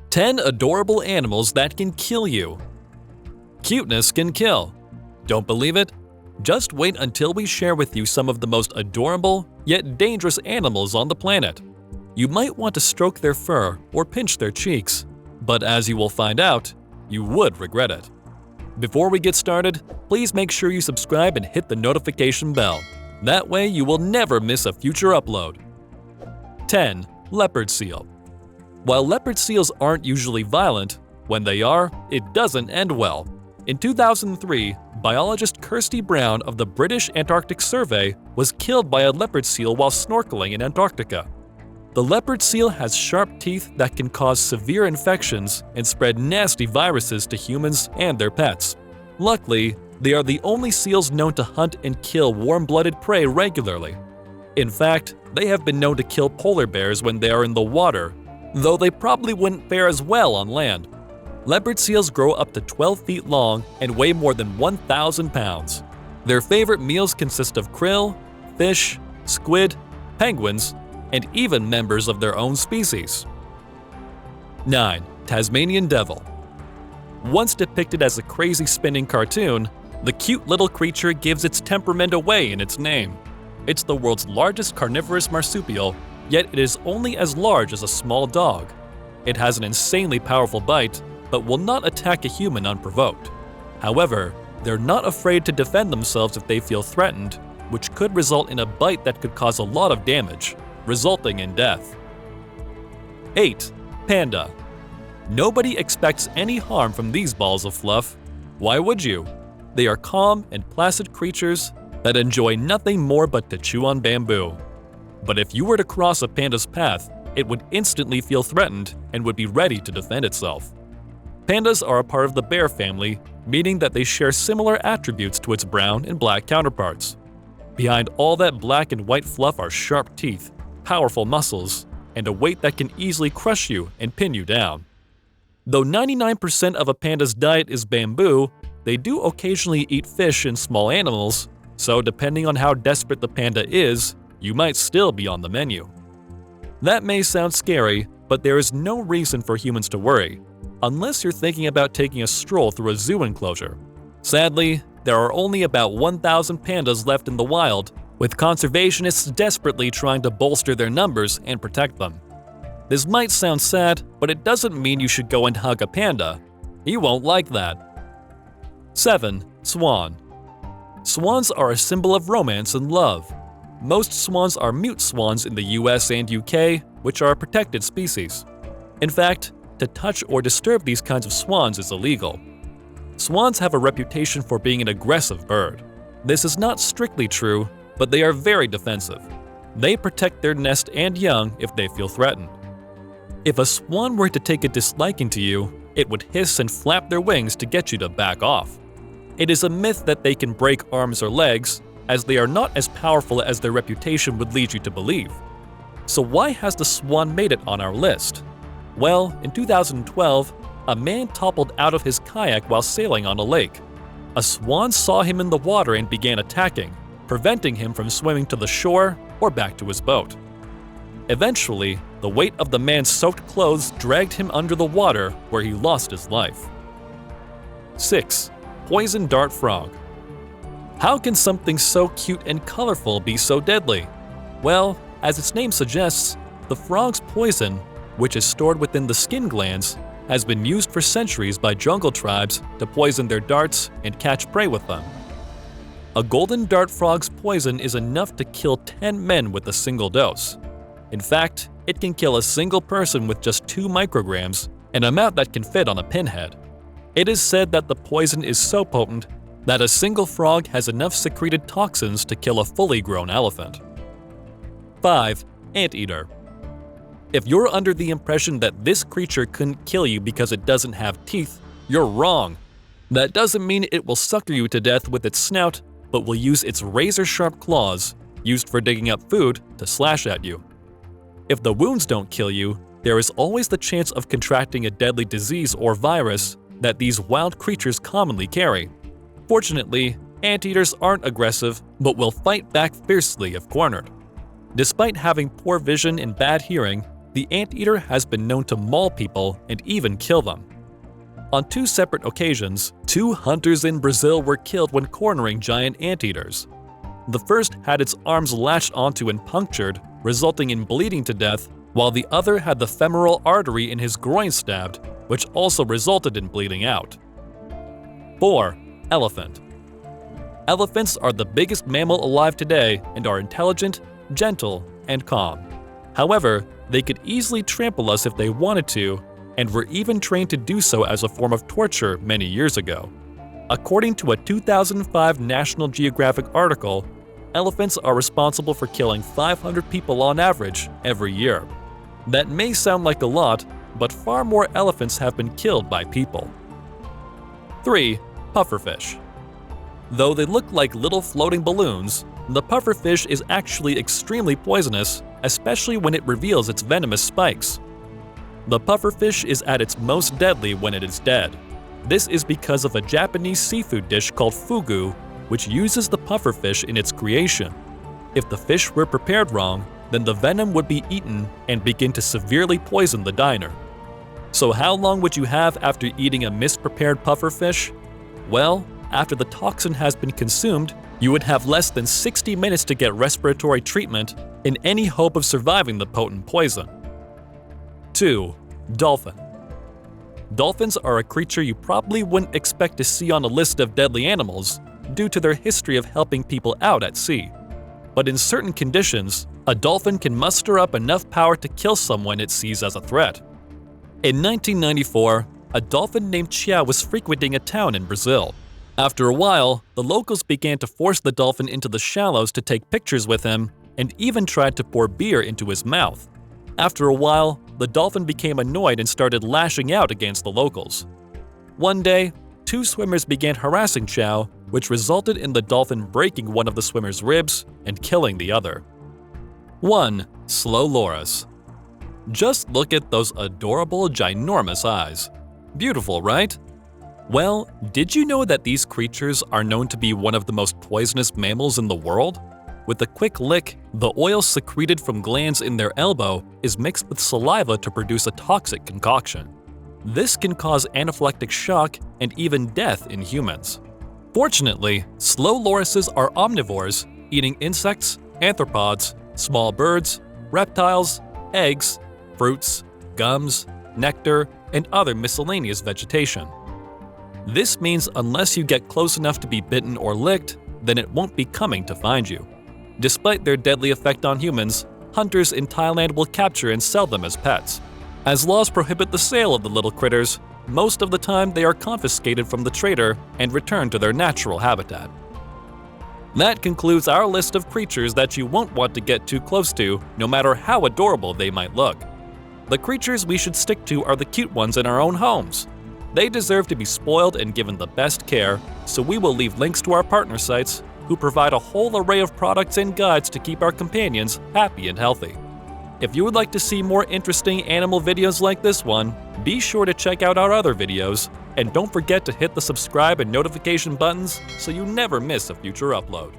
10 adorable animals that can kill you. Cuteness can kill. Don't believe it? Just wait until we share with you some of the most adorable yet dangerous animals on the planet. You might want to stroke their fur or pinch their cheeks, but as you will find out, you would regret it. Before we get started, please make sure you subscribe and hit the notification bell. That way you will never miss a future upload. 10. Leopard seal. While leopard seals aren't usually violent, when they are, it doesn't end well. In 2003, biologist Kirsty Brown of the British Antarctic Survey was killed by a leopard seal while snorkeling in Antarctica. The leopard seal has sharp teeth that can cause severe infections and spread nasty viruses to humans and their pets. Luckily, they are the only seals known to hunt and kill warm-blooded prey regularly. In fact, they have been known to kill polar bears when they are in the water, though they probably wouldn't fare as well on land. Leopard seals grow up to 12 feet long and weigh more than 1,000 pounds. Their favorite meals consist of krill, fish, squid, penguins, and even members of their own species. 9. Tasmanian Devil. Once depicted as a crazy spinning cartoon, the cute little creature gives its temperament away in its name. It's the world's largest carnivorous marsupial, yet it is only as large as a small dog. It has an insanely powerful bite, but will not attack a human unprovoked. However, they're not afraid to defend themselves if they feel threatened, which could result in a bite that could cause a lot of damage, resulting in death. 8. Panda. Nobody expects any harm from these balls of fluff. Why would you? They are calm and placid creatures that enjoy nothing more but to chew on bamboo. But if you were to cross a panda's path, it would instantly feel threatened and would be ready to defend itself. Pandas are a part of the bear family, meaning that they share similar attributes to its brown and black counterparts. Behind all that black and white fluff are sharp teeth, powerful muscles, and a weight that can easily crush you and pin you down. Though 99% of a panda's diet is bamboo, they do occasionally eat fish and small animals, so depending on how desperate the panda is, you might still be on the menu. That may sound scary, but there is no reason for humans to worry, unless you're thinking about taking a stroll through a zoo enclosure. Sadly, there are only about 1,000 pandas left in the wild, with conservationists desperately trying to bolster their numbers and protect them. This might sound sad, but it doesn't mean you should go and hug a panda. He won't like that. 7. Swan. Swans are a symbol of romance and love. Most swans are mute swans in the US and UK, which are a protected species. In fact, to touch or disturb these kinds of swans is illegal. Swans have a reputation for being an aggressive bird. This is not strictly true, but they are very defensive. They protect their nest and young if they feel threatened. If a swan were to take a disliking to you, it would hiss and flap their wings to get you to back off. It is a myth that they can break arms or legs, as they are not as powerful as their reputation would lead you to believe. So why has the swan made it on our list? Well, in 2012, a man toppled out of his kayak while sailing on a lake. A swan saw him in the water and began attacking, preventing him from swimming to the shore or back to his boat. Eventually, the weight of the man's soaked clothes dragged him under the water, where he lost his life. 6. Poison dart frog. How can something so cute and colorful be so deadly? Well, as its name suggests, the frog's poison, which is stored within the skin glands, has been used for centuries by jungle tribes to poison their darts and catch prey with them. A golden dart frog's poison is enough to kill 10 men with a single dose. In fact, it can kill a single person with just 2 micrograms, an amount that can fit on a pinhead. It is said that the poison is so potent that a single frog has enough secreted toxins to kill a fully grown elephant. 5. Anteater. If you're under the impression that this creature couldn't kill you because it doesn't have teeth, you're wrong. That doesn't mean it will sucker you to death with its snout, but will use its razor-sharp claws, used for digging up food, to slash at you. If the wounds don't kill you, there is always the chance of contracting a deadly disease or virus that these wild creatures commonly carry. Fortunately, anteaters aren't aggressive, but will fight back fiercely if cornered. Despite having poor vision and bad hearing, the anteater has been known to maul people and even kill them. On 2 separate occasions, 2 hunters in Brazil were killed when cornering giant anteaters. The first had its arms latched onto and punctured, resulting in bleeding to death, while the other had the femoral artery in his groin stabbed, which also resulted in bleeding out. 4. Elephant. Elephants are the biggest mammal alive today and are intelligent, gentle, and calm. However, they could easily trample us if they wanted to, and were even trained to do so as a form of torture many years ago. According to a 2005 National Geographic article, elephants are responsible for killing 500 people on average every year. That may sound like a lot, but far more elephants have been killed by people. 3. Pufferfish. Though they look like little floating balloons, the pufferfish is actually extremely poisonous, especially when it reveals its venomous spikes. The pufferfish is at its most deadly when it is dead. This is because of a Japanese seafood dish called fugu, which uses the pufferfish in its creation. If the fish were prepared wrong, then the venom would be eaten and begin to severely poison the diner. So how long would you have after eating a misprepared pufferfish? Well, after the toxin has been consumed, you would have less than 60 minutes to get respiratory treatment in any hope of surviving the potent poison. 2. Dolphin. Dolphins are a creature you probably wouldn't expect to see on a list of deadly animals due to their history of helping people out at sea. But in certain conditions, a dolphin can muster up enough power to kill someone it sees as a threat. In 1994, a dolphin named Chiao was frequenting a town in Brazil. After a while, the locals began to force the dolphin into the shallows to take pictures with him and even tried to pour beer into his mouth. After a while, the dolphin became annoyed and started lashing out against the locals. One day, 2 swimmers began harassing Chiao, which resulted in the dolphin breaking one of the swimmer's ribs and killing the other. 1. Slow loris. Just look at those adorable, ginormous eyes. Beautiful, right? Well, did you know that these creatures are known to be one of the most poisonous mammals in the world? With a quick lick, the oil secreted from glands in their elbow is mixed with saliva to produce a toxic concoction. This can cause anaphylactic shock and even death in humans. Fortunately, slow lorises are omnivores, eating insects, arthropods, small birds, reptiles, eggs, fruits, gums, nectar, and other miscellaneous vegetation. This means unless you get close enough to be bitten or licked, then it won't be coming to find you. Despite their deadly effect on humans, hunters in Thailand will capture and sell them as pets. As laws prohibit the sale of the little critters, most of the time they are confiscated from the trader and returned to their natural habitat. That concludes our list of creatures that you won't want to get too close to, no matter how adorable they might look. The creatures we should stick to are the cute ones in our own homes. They deserve to be spoiled and given the best care, so we will leave links to our partner sites, who provide a whole array of products and guides to keep our companions happy and healthy. If you would like to see more interesting animal videos like this one, be sure to check out our other videos, and don't forget to hit the subscribe and notification buttons so you never miss a future upload.